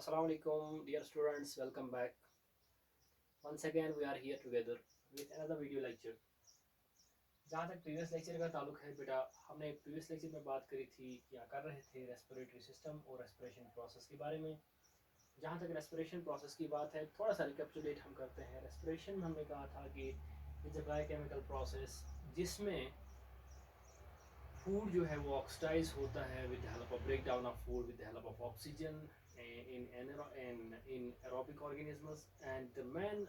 Assalamu alaikum, dear students. Welcome back. Once again, we are here together with another video lecture. जहाँ तक previous lecture का ताल्लुक है बेटा, हमने प्रीवियस लेक्चर में बात करी थी, क्या कर रहे थे रेस्पिरेटरी सिस्टम और रेस्पिरेशन प्रोसेस के बारे में। जहाँ तक रेस्पिरेशन प्रोसेस की बात है, थोड़ा सा रिकैप्चुलेट हम करते हैं। रेस्पिरेशन हमने कहा था कि इट्स अ बायोकेमिकल प्रोसेस जिसमें फूड जो है वो ऑक्सीडाइज होता है with the help of break down of food with the help of oxygen in aerobic organisms, and the main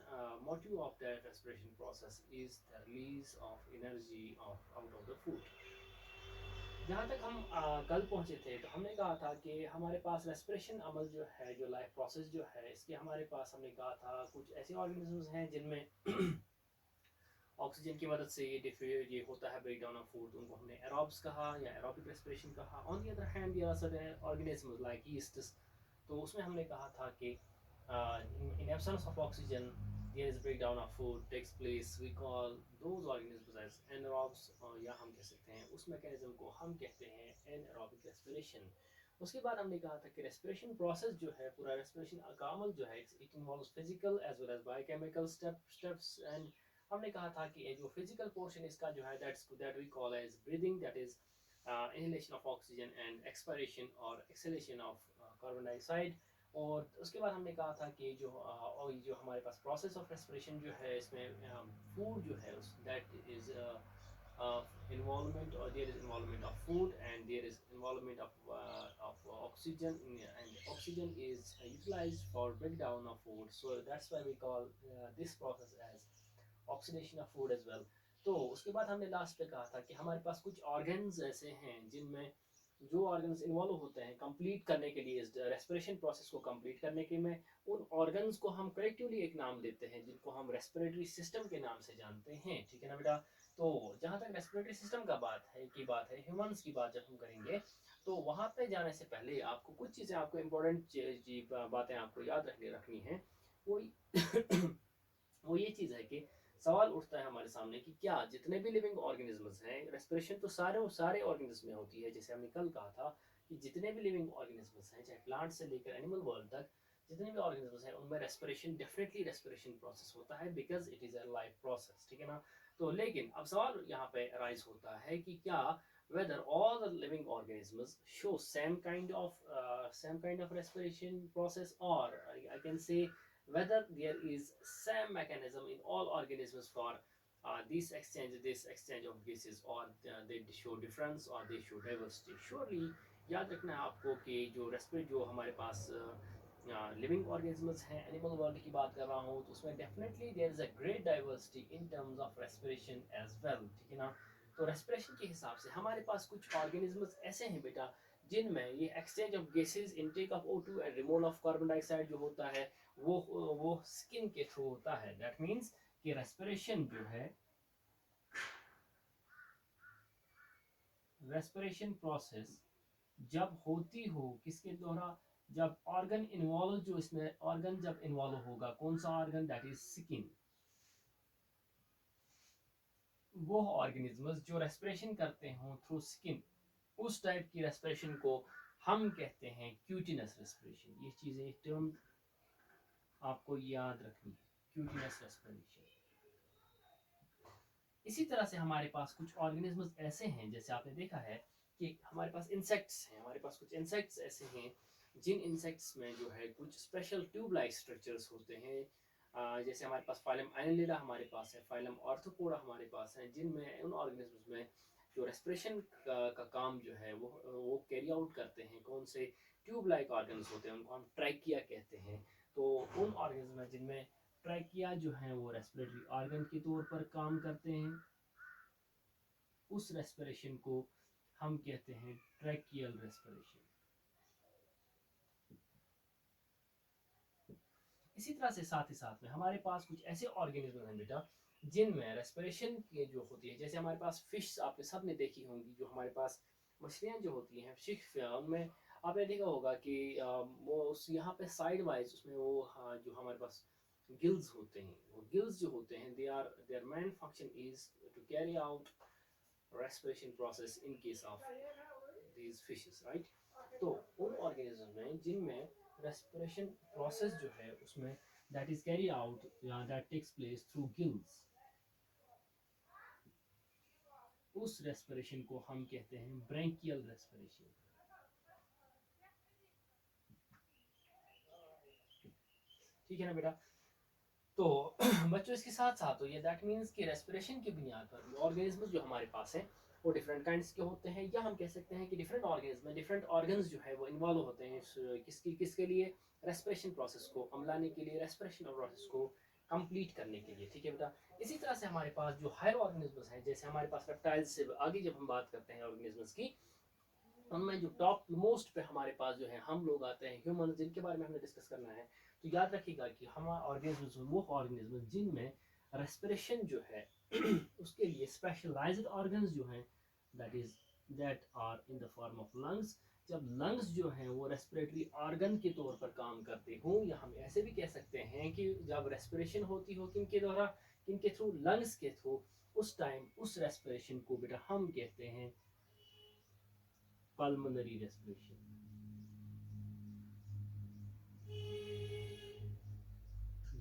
motive of that respiration process is the release of energy out of the food. जहाँ तक हम कल पहुँचे थे तो हमने कहा था कि हमारे पास रेस्पिरेशन अमल जो है, जो लाइफ प्रोसेस जो है, इसके हमारे पास हमने कहा था कुछ ऐसे ऑर्गेनिजम्स हैं जिनमें ऑक्सीजन की मदद से ये होता है ब्रेक डाउन ऑफ फूड, उनको हमने एरोब्स कहा या एरोबिक रेस्पिरेशन कहा। On the other hand there are certain organisms like yeasts, तो उसमें हमने कहा था कि in absence of oxygen there is break down of food takes place, we call those organisms as anaerobes, या हम कह सकते हैं उस मैकेनिज्म को हम कहते हैं एनारोबिक रेस्पिरेशन। उसके बाद हमने कहा था कि रेस्पिरेशन प्रोसेस जो है, पूरा रेस्पिरेशन का अमल जो है, it involves physical as well as biochemical steps. And हमने कहा था कि ये जो फिजिकल पोर्शन इसका जो है that we call as breathing, that is inhalation of oxygen and expiration और एक्सहेलेशन ऑफ कार्बन डाइऑक्साइड। और उसके बाद हमने कहा था कि जो हमारे पास प्रोसेस ऑफ रेस्पिरेशन जो है, इसमें फूड जो है that is involvement, or there is involvement of food and there is involvement of oxygen, and oxygen is utilized for breakdown of food, so that's why we call this process as oxidation of food as well. तो उसके बाद हमने last पे कहा था कि हमारे पास कुछ ऑर्गन्स ऐसे हैं जिनमें जो ऑर्गन्स इन्वॉल्व होते हैं कंप्लीट करने के लिए, इस रेस्पिरेशन प्रोसेस को कंप्लीट करने के में, उन ऑर्गन्स को हम कलेक्टिवली एक नाम देते हैं जिनको हम रेस्पिरेटरी सिस्टम के नाम से जानते हैं। ठीक है ना बेटा। तो जहाँ तक रेस्पिरेटरी सिस्टम का बात है ह्यूमंस की बात जब हम करेंगे, तो वहाँ पे जाने से पहले आपको कुछ चीज़ें, आपको इम्पोर्टेंट बातें आपको याद रखनी है। वो वो ये चीज़ है कि सवाल उठता है हमारे सामने कि क्या जितने भी लिविंग ऑर्गेनिजम्स हैं, रेस्पिरेशन तो सारे ऑर्गेनिज्म में होती है। जैसे हमने कल कहा था कि जितने भी लिविंग ऑर्गेनिजम्स हैं, चाहे प्लांट से लेकर एनिमल वर्ल्ड तक, जितने भी ऑर्गेनिजम्स हैं उनमें रेस्पिरेशन, डेफिनेटली रेस्पिरेशन प्रोसेस होता है, because it is a life process. ठीक है ना। तो लेकिन अब सवाल यहाँ पे राइज होता है कि क्या whether all the living organisms show same kind of respiration process, or I can say whether there is same mechanism in all organisms for this exchange of gases, or they show difference or they show diversity. Surely याद रखना है आपको कि जो हमारे पास living organisms हैं, animal world की बात कर रहा हूँ, तो उसमें definitely there is a great diversity in terms of respiration as well. ठीक है ना। तो रेस्पिरेशन के हिसाब से हमारे पास कुछ ऑर्गेनिजम्स ऐसे हैं बेटा जिनमें ये exchange of gases, intake of O2 and removal of carbon dioxide जो होता है वो स्किन के थ्रू होता है। दैट मीन्स कि रेस्पिरेशन जो है, रेस्पिरेशन प्रोसेस जब होती हो किसके द्वारा, जब ऑर्गन इन्वॉल्व, जो इसमें ऑर्गन जब इन्वॉल्व होगा, कौन सा ऑर्गन, दैट इज स्किन। वो ऑर्गेनिजम्स जो रेस्पिरेशन करते हो थ्रू स्किन, उस टाइप की रेस्पिरेशन को हम कहते हैं क्यूटिनस रेस्पिरेशन। ये चीजें टर्म आपको याद रखनी है, क्यूटिनस रेस्पिरेशन। इसी तरह से हमारे पास कुछ ऑर्गेनिजम्स ऐसे हैं, जैसे आपने देखा है कि हमारे पास इंसेक्ट्स हैं, हमारे पास कुछ इंसेक्ट्स ऐसे हैं जिन इंसेक्ट्स में जो है कुछ स्पेशल ट्यूब लाइक स्ट्रक्चर्स होते हैं। जैसे हमारे पास फाइलम एनालिडा हमारे पास है, फाइलम ऑर्थोपोडा हमारे पास है, जिनमें उन ऑर्गेनिजम्स में जो रेस्पिरेशन का काम जो है वो कैरी आउट करते हैं। कौन से ट्यूब लाइक ऑर्गन्स होते हैं, उनको हम ट्रैकिया कहते हैं। तो उन ऑर्गेनिज्म में जिनमें ट्रैकिया जो है वो रेस्पिरेटरी ऑर्गन के तौर पर काम करते हैं, उस रेस्पिरेशन को हम कहते हैं ट्रैकियल रेस्पिरेशन। इसी तरह से साथ ही साथ में हमारे पास कुछ ऐसे ऑर्गेनिज्म हैं बेटा जिनमें रेस्पिरेशन की जो होती है, जैसे हमारे पास फिश आपने सब ने देखी होंगी, जो हमारे पास मछलियाँ जो होती हैं फिश, उनमें आपने देखा होगा कि वो उस यहाँ पे साइड वाइज उसमें वो जो हमारे पास गिल्स होते हैं, वो गिल्स जो होते हैं, their main function is to carry out respiration process in case of these fishes, right? तो उन ऑर्गेनिज्म में जिनमें रेस्पिरेशन प्रोसेस जो है उसमें दैट इज कैरी आउट या that takes place through gills, उस रेस्पिरेशन को हम कहते हैं ब्रैंकियल रेस्पिरेशन। ठीक है ना बेटा। तो बच्चों इसके साथ साथ तो ये दैट मीन्स कि रेस्पिरेशन की बुनियाद पर ऑर्गेनिज्म जो हमारे पास है वो डिफरेंट काइंड्स के होते हैं, या हम कह सकते हैं कि डिफरेंट ऑर्गेनिज्म में डिफरेंट ऑर्गन्स जो है वो इन्वॉल्व होते हैं किसके लिए, रेस्पिरेशन प्रोसेस को अमलाने के लिए, रेस्पिरेशन प्रोसेस को कंप्लीट करने के लिए। ठीक है बेटा। इसी तरह से हमारे पास जो हायर ऑर्गेनिज्म्स हैं, जैसे हमारे पास रेप्टाइल्स से आगे जब हम बात करते हैं ऑर्गेनिज्म्स की, उनमें जो टॉप मोस्ट पे हमारे पास जो है हम लोग आते हैं ह्यूमन, जिनके बारे में हमने डिस्कस करना है। तो याद रखिएगा कि हमारा ऑर्गेनिज्म वो ऑर्गेनिज्म जिनमें रेस्पिरेशन जो है उसके लिए स्पेशलाइज्ड ऑर्गन्स जो हैं that is that are in the form of lungs. जब लंग्स जो हैं वो रेस्पिरेटरी ऑर्गन के तौर पर काम करते हों, या हम ऐसे भी कह सकते हैं कि जब रेस्पिरेशन होती हो किनके द्वारा, किनके थ्रू, लंग्स के थ्रू, उस टाइम उस रेस्पिरेशन को बेटा हम कहते हैं पल्मोनरी रेस्पिरेशन।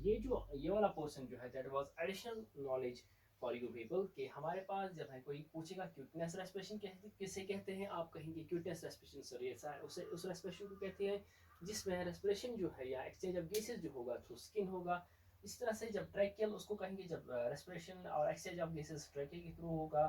ये वाला पोर्शन जो है that was additional knowledge for you people, कि हमारे पास जब है कोई पूछेगा क्यूटनेस रेस्पिरेशन किसे कहते हैं, आप कहेंगे क्यूटनेस रेस्पिरेशन सर ये उसे उस रेस्पिरेशन को कहते हैं जिसमें रेस्पिरेशन जो है या एक्सचेंज ऑफ गैसेस जो होगा थ्रू स्किन होगा। इस तरह से जब ट्रैकियल उसको कहेंगे जब रेस्पिरेशन और एक्सचेंज ऑफ गैसेस ट्रैकियल के थ्रू होगा।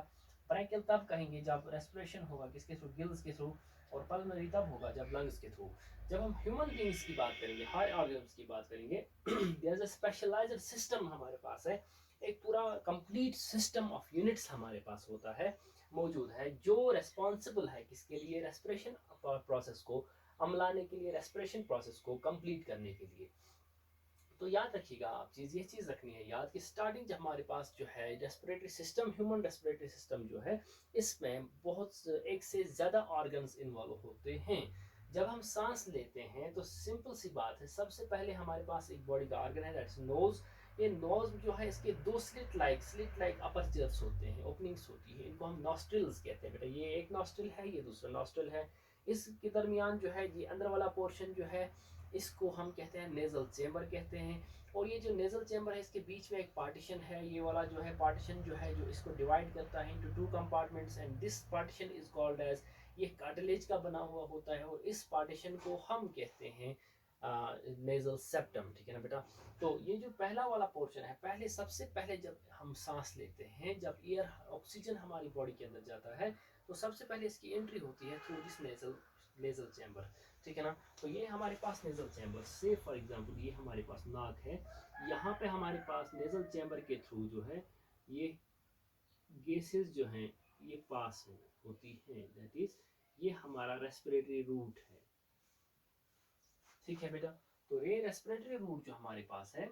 ब्रैकियल तब कहेंगे जब रेस्पिरेशन होगा किसके थ्रू, गिल्स के थ्रू। और पल्मोनरी तब होगा जब लंग्स के थ्रू। जब हम ह्यूमन बींग्स की बात करेंगे, हाई ऑर्गन्स की बात करेंगे, there is a specialized system हमारे पास है, एक पूरा कंप्लीट सिस्टम ऑफ यूनिट्स हमारे पास होता है, मौजूद है, जो रेस्पॉन्सिबल है किसके लिए, रेस्पिरेशन प्रोसेस को अमलाने के लिए, रेस्पिरेशन प्रोसेस को कंप्लीट करने के लिए। तो याद रखिएगा आप ये चीज़ रखनी है याद कि स्टार्टिंग जब हमारे पास जो है respiratory system, human respiratory system जो है, इसमें बहुत एक से ज़्यादा ऑर्गन्स इन्वॉल्व होते हैं। जब हम सांस लेते हैं तो सिंपल सी बात है, सबसे पहले हमारे पास एक बॉडी का ऑर्गन है दैट्स नोज। ये नोज जो है इसके दो स्लिट लाइक अपर्चर्स होते हैं, ओपनिंग्स होती है, इनको हम नॉस्ट्रिल्स कहते हैं बेटा। ये एक नॉस्ट्रिल है, ये दूसरा नॉस्ट्रिल है। इसके दरमियान जो है ये अंदर वाला पोर्शन जो है इसको हम कहते हैं नेजल चेम्बर कहते हैं। और ये जो नेजल चेम्बर है इसके बीच में एक पार्टीशन है, ये वाला जो है पार्टीशन जो है जो इसको डिवाइड करता है into two compartments, and this partition is called as, ये कार्टिलेज का बना हुआ होता है, और इस पार्टीशन को हम कहते हैं नेजल सेप्टम। ठीक है ना बेटा। तो ये जो पहला वाला पोर्शन है, पहले सबसे पहले जब हम सांस लेते हैं, जब एयर ऑक्सीजन हमारी बॉडी के अंदर जाता है, तो सबसे पहले इसकी एंट्री होती है थ्रू दिस नेजल चैम्बर। ठीक है ना। तो ये हमारे पास नेजल चैम्बर से, फॉर एग्जांपल ये हमारे पास नाक है, यहाँ पे हमारे पास नेजल चैम्बर के थ्रू जो है ये गैसेस जो हैं ये पास होती हैं, दैट इज ये हमारा रेस्पिरेटरी रूट है। ठीक है बेटा। तो ये रेस्पिरेटरी रूट जो हमारे पास है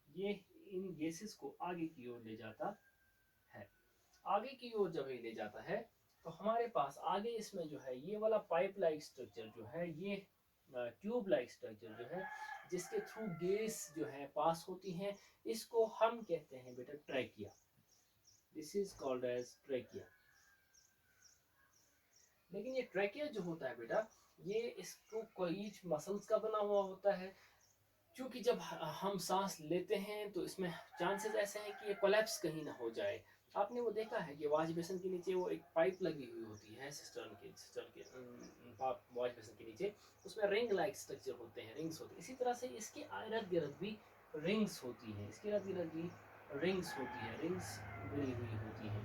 ये इन गैसेस को आगे की ओर ले जाता है। आगे की ओर जब ये ले जाता है तो हमारे पास आगे इसमें जो है ये वाला पाइप लाइक स्ट्रक्चर जो है, ये ट्यूब लाइक स्ट्रक्चर जो है, जिसके थ्रू गैस जो है पास होती हैं, इसको हम कहते हैं बेटा trachea. This is called as trachea. लेकिन ये ट्रैकिया जो होता है बेटा, ये इसको कोई मसल्स का बना हुआ होता है, क्योंकि जब हम सांस लेते हैं तो इसमें चांसेस ऐसे हैं कि ये कोलैप्स कहीं ना हो जाए। आपने वो देखा है कि वॉश बेसिन के नीचे वो एक पाइप लगी हुई होती है सिस्टर्न के वॉश बेसिन के नीचे, उसमें रिंग लाइक स्ट्रक्चर होते हैं, रिंग्स होते हैं। इसी तरह से इसके इर्द गिर्द भी रिंग्स होती हैं, इसके इर्द गिर्द भी रिंग्स होती है, रिंग्स बनी हुई होती हैं,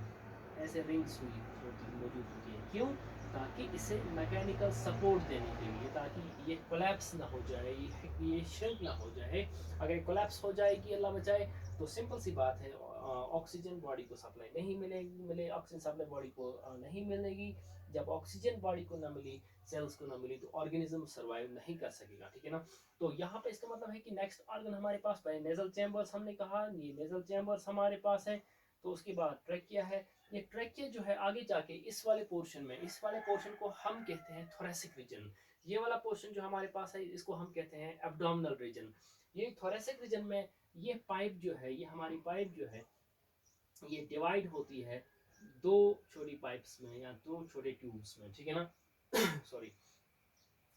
ऐसे रिंग्स हुई होती मौजूद होती हैं। क्यों? ताकि इसे मैकेनिकल सपोर्ट देने के लिए, ताकि ये कोलैप्स ना हो जाए, ये श्रिंक ना हो जाए। अगर कोलैप्स हो जाएगी अल्लाह बचाए तो सिंपल सी बात है ऑक्सीजन बॉडी को सप्लाई नहीं मिले ऑक्सीजन सप्लाई बॉडी को नहीं मिलेगी। जब ऑक्सीजन बॉडी को ना मिली, सेल्स को ना मिली, तो ऑर्गेनिज्म सर्वाइव नहीं कर सकेगा। ठीक है ना। तो यहाँ पे इसका मतलब है कि नेक्स्ट ऑर्गन हमारे पास नेजल चैम्बर्स, हमने कहा ये नेजल चैम्बर्स हमारे पास है। तो उसके बाद ट्रैकिया है। ये ट्रैकिया जो है आगे जाके इस वाले पोर्शन में, इस वाले पोर्शन को हम कहते हैं थोरेसिक रीजन। ये वाला पोर्शन जो हमारे पास है इसको हम कहते हैं एब्डोमिनल रीजन। ये थोरेसिक रीजन में ये पाइप जो है, ये हमारी पाइप जो है ये डिवाइड होती है दो छोटी पाइप्स में या दो छोटे ट्यूब्स में। ठीक है ना। सॉरी।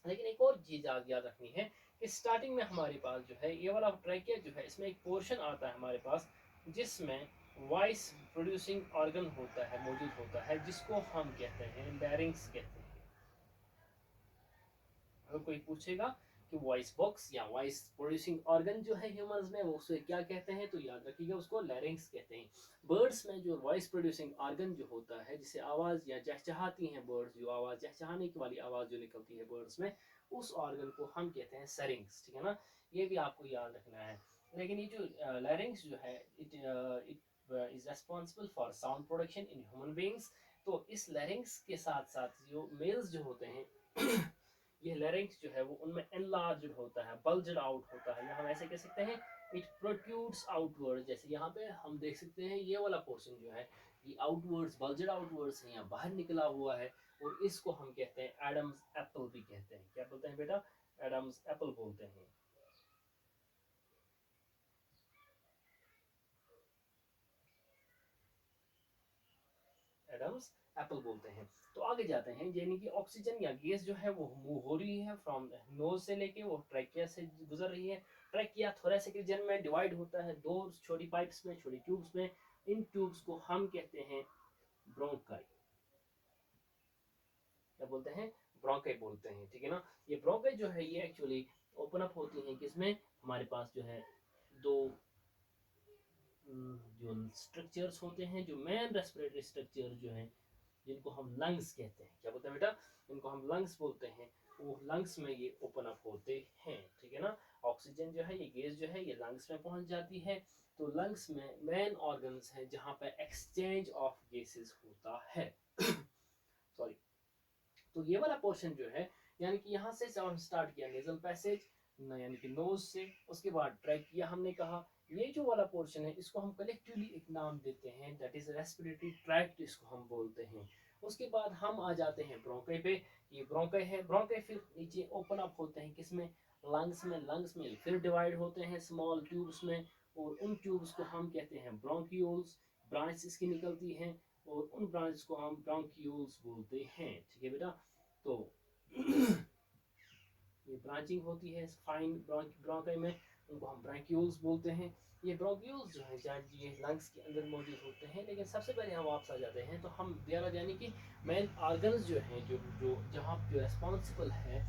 लेकिन एक और चीज़ याद रखनी है कि स्टार्टिंग में हमारे पास जो है ये वाला ट्रैकिया जो है, इसमें एक पोर्शन आता है हमारे पास जिसमें वॉइस प्रोड्यूसिंग ऑर्गन होता है, मौजूद होता है, जिसको हम कहते हैं लैरिंग्स कहते हैं। अगर कोई पूछेगा कि वॉइस बॉक्स या वॉइस प्रोड्यूसिंग ऑर्गन जो है ह्यूमंस में, वो उसे क्या कहते हैं, तो याद रखिएगा उसको लैरिंग्स कहते हैं। बर्ड्स में जो वॉइस प्रोड्यूसिंग ऑर्गन जो होता है, जिसे आवाज़ या चहचहाती हैं बर्ड्स, जो आवाज़ चहचहाने की वाली आवाज़ जो निकलती है बर्ड्स में, उस ऑर्गन को हम कहते हैं सेरिंग्स। ठीक है ना, ये भी आपको याद रखना है। लेकिन ये जो लैरिंग्स जो है, it is responsible for sound production in human beings. तो इस लैरिंग्स के साथ साथ जो मेल्स जो होते हैं ये लैरिंक्स जो है वो उनमें एनलार्ज्ड होता है, बल्जड आउट होता है, या हम ऐसे कह सकते हैं इट प्रोट्रूड्स आउटवर्ड। जैसे यहाँ पे हम देख सकते हैं ये वाला पोर्शन जो है ये आउटवर्ड्स, बल्जड आउटवर्ड्स है, या बाहर निकला हुआ है, और इसको हम कहते हैं एडम्स एप्पल भी कहते हैं। क्या बोलते हैं बेटा? एडम्स एप्पल बोलते हैं। एडम्स एप्पल बोलते हैं। तो आगे जाते हैं, यानी कि ऑक्सीजन या गैस जो है वो मूव हो रही है फ्रॉम नोज से लेके वो ट्रैकिया से गुजर रही है। ट्रैकिया थोरेसिक रीजन में डिवाइड होता है दो छोटी पाइप्स में, छोटी ट्यूब्स में। इन ट्यूब्स को हम कहते हैं ब्रोंकाई। क्या बोलते हैं? ब्रोंकाई बोलते हैं। ठीक है ना, ये ब्रोंकाई जो है ये एक्चुअली ओपन अप होती है किसमें? हमारे पास जो है दो जो स्ट्रक्चर्स होते हैं, जो मेन रेस्पिरेटरी स्ट्रक्चर जो है, जिनको हम लंग्स कहते हैं। क्या बोलते हैं बेटा? इनको हम लंग्स बोलते हैं। वो लंग्स में ये ओपन अप होते हैं। ठीक है ना, ऑक्सीजन जो है, ये गैस जो है, ये लंग्स में पहुंच जाती है। तो लंग्स में मेन ऑर्गन्स हैं जहां पे एक्सचेंज ऑफ गैसेस होता है। सॉरी। तो ये वाला पोर्शन जो है, यानी कि यहाँ से हम स्टार्ट किया नेजल पैसेज, यानी कि नोज से, उसके बाद ट्रैकिया हमने कहा। ये जो वाला पोर्शन है इसको हम कलेक्टिवली एक नाम देते हैं, दैट इज रेस्पिरेटरी ट्रैक्ट, इसको हम बोलते हैं। उसके बाद हम आ जाते हैं ब्रोंकाई पे। ये ब्रोंकाई है, ब्रोंकाई फिर नीचे ओपन अप होते हैं किसमें? लंग्स में। लंग्स में फिर डिवाइड होते हैं स्मॉल ट्यूब्स में, और उन ट्यूब्स को हम कहते हैं ब्रोंक्यूल्स। ब्रांच इसकी निकलती हैं, और उन ब्रांच को हम ब्रोंक्यूल्स बोलते हैं। ठीक है बेटा? तो ये ब्रांचिंग होती है फाइन ब्रोंकाई में, उनको हम ब्रैंक्यूल्स बोलते हैं। ये ब्रोंक्यूल्स जो है जहाँ ये लंग्स के अंदर मौजूद होते हैं। लेकिन सबसे पहले हम वापस आ जाते हैं, तो हम दिया यानी कि मेन ऑर्गन्स जो हैं, जो जो जहाँ जो रेस्पॉन्सिबल है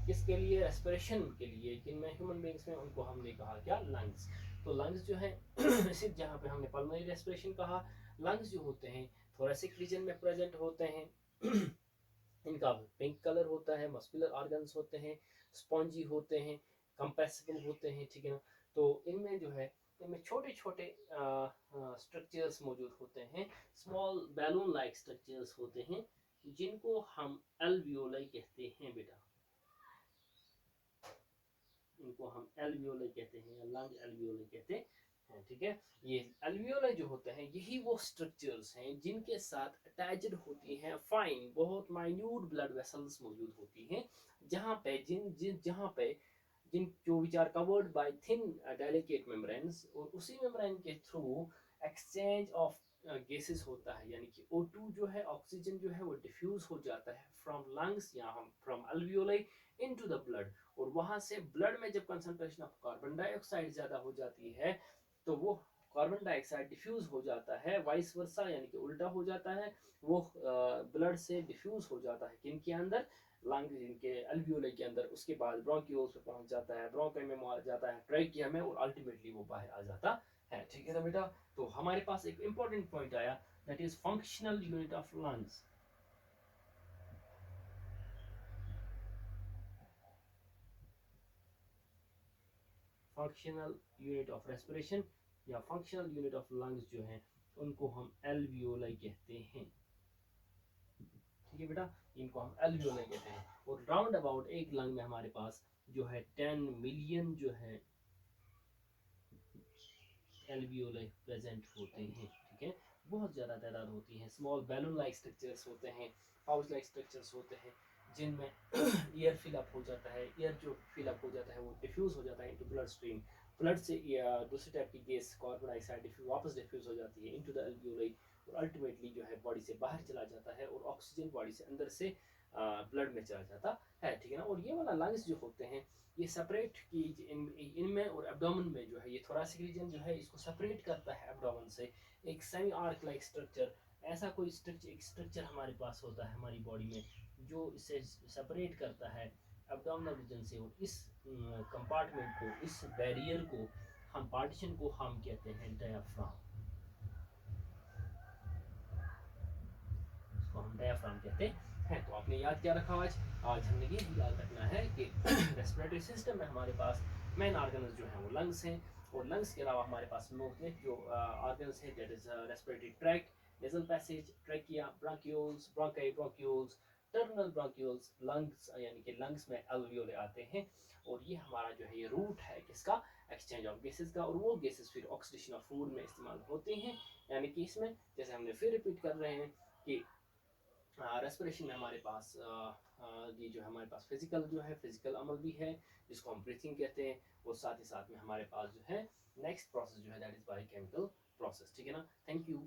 किसके लिए? रेस्पिरेशन के लिए। जिनमें ह्यूमन बींग्स में उनको हमने कहा क्या? लंग्स। तो लंग्स जो है सिर्फ जहाँ पे हमने पल्मोनरी रेस्पिरेशन कहा, लंग्स जो होते हैं थोरेसिक रीजन में प्रेजेंट होते हैं। इनका पिंक कलर होता है, मस्कुलर ऑर्गन्स होते हैं, स्पॉन्जी होते हैं, कंप्रेसिबल होते हैं। ठीक है ना, तो इनमें जो है इनमें छोटे छोटे स्ट्रक्चर्स मौजूद होते हैं, स्मॉल बैलून लाइक स्ट्रक्चर्स होते हैं, जिनको हम एल्वियोलाई कहते हैं बेटा। इनको हम एल्वियोलाई कहते हैं, या लंग एल्वियोलाई कहते हैं। ठीक है, ये एल्वियोलाई जो होते हैं यही वो स्ट्रक्चर्स हैं जिनके साथ अटैच्ड होती हैं फाइन, बहुत माइन्यूट ब्लड वेसल्स मौजूद होती हैं, जहाँ पे जहाँ पे जिन जो which are covered by thin delicate membranes, और उसी मेम्ब्रेन के थ्रू एक्सचेंज ऑफ गैसेस होता है। यानी कि O2 जो है, ऑक्सीजन जो है वो डिफ्यूज हो जाता है फ्रॉम लंग्स या हम from alveoli into the blood, और वहां से ब्लड में जब कंसंट्रेशन ऑफ कार्बन डाइऑक्साइड ज्यादा हो जाती है, तो वो कार्बन डाइऑक्साइड डिफ्यूज हो जाता है, वाइस वर्सा, यानी कि उल्टा हो जाता है। वो ब्लड से डिफ्यूज हो जाता है किन के अंदर? लंग, जिनके एल्वियोलाई के अंदर। उसके बाद ब्रोंक्यूल्स पे पहुंच जाता है, ब्रोंकाई में जाता है, ट्रैकिया में, और अल्टीमेटली वो बाहर आ जाता है। ठीक है ना बेटा? तो हमारे पास एक इंपॉर्टेंट पॉइंट आया, that is functional unit of lungs. Functional unit of respiration या फंक्शनल यूनिट ऑफ लंग्स जो हैं उनको हम एल्वियोलाई कहते हैं। ठीक है बेटा, इनको हम एल्वियोलाई कहते हैं। और राउंड अबाउट एक लंग में हमारे पास जो है 10 मिलियन जो है एल्वियोलाई प्रेजेंट होते हैं। ठीक है, बहुत ज़्यादा तादाद होती है। स्मॉल बैलून लाइक स्ट्रक्चर्स होते हैं, पाउच लाइक स्ट्रक्चर्स होते हैं, जिनमें एयर फिलअप हो जाता है। एयर जो फिलअप हो जाता है वो डिफ्यूज़ हो जाता है इनटू ब्लड स्ट्रीम। ब्लड से या दूसरी टाइप की गैस कार्बन डाइऑक्साइड वापस डिफ्यूज़ हो जाती है इनटू द एल्वियोलाई, और अल्टीमेटली जो है बॉडी से बाहर चला जाता है, और ऑक्सीजन बॉडी से अंदर से ब्लड में चला जाता है, ठीक है ना। और ये वाला लंग्स जो होते हैं ये सेपरेट की इनमें और एब्डोमेन में जो है ये थोरेसिक रीजन जो है इसको सेपरेट करता है एब्डोमेन से, एक सेमी आर्क लाइक स्ट्रक्चर, ऐसा कोई स्ट्रक्चर हमारे पास होता है हमारी बॉडी में जो इसे सेपरेट करता है एब्डोमिनल रीजन से। और इस कंपार्टमेंट को, इस बैरियर को, हम पार्टीशन को हम कहते हैं डायाफ्राम, इसको हम डायाफ्राम कहते हैं। तो आपने याद क्या रखा आज? आज हमने ये याद रखना है कि रेस्पिरेटरी सिस्टम में हमारे पास मेन ऑर्गन्स जो हैं वो लंग्स हैं, और लंग्स के अलावा हमारे पास मुख्तलिफ जो ऑर्गन्स हैं, that is respiratory tract, nasal passage, trachea, bronchioles, bronchi, bronchioles, terminal bronchioles, lungs यानी कि लंग्स में एल्वियोले आते हैं। और ये हमारा जो है ये रूट है किसका? एक्सचेंज ऑफ गैसेस का। और वो गैसेस फिर ऑक्सीडेशन ऑफ फूड में इस्तेमाल होते हैं, यानी कि इसमें जैसे हमने फिर रिपीट कर रहे हैं कि रेस्पिरेशन में हमारे पास ये जो हमारे पास फिजिकल जो है फिजिकल अमल भी है जिसको हम ब्रीथिंग कहते हैं, और साथ ही साथ में हमारे पास जो है नेक्स्ट प्रोसेस जो है दैट इज बायोकेमिकल प्रोसेस, ठीक है ना। Thank you.